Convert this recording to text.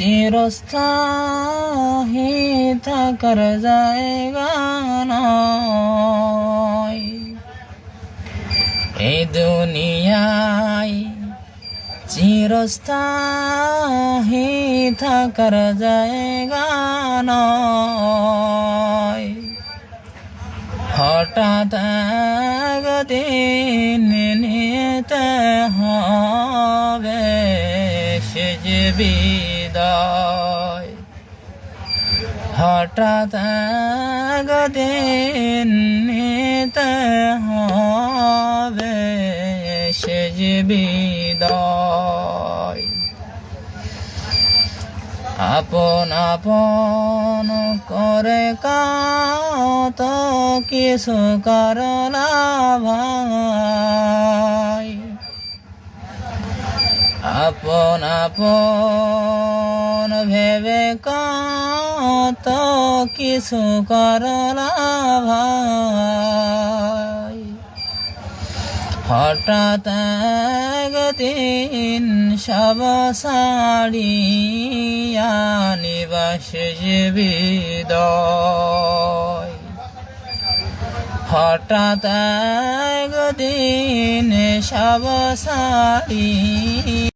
চিরস্থায়ী থাকার জায়গা নয়। এই দুনিয়ায় চিরস্থায়ী থাকার জায়গা নয়। হঠাৎ একদিন নিতে হবে সে যে বিদায়। হঠাৎ একদিন নিতে হবে সে যে বিদায়। আপন আপন করে কত কিছু করলা ভাই। আপন আপন ভেবে কত কিছু করলা ভাই। হঠাৎ একদিন সব ছাড়িয়া নিবাস যে বিদায়। হঠাৎ একদিন সব ছাড়িয়া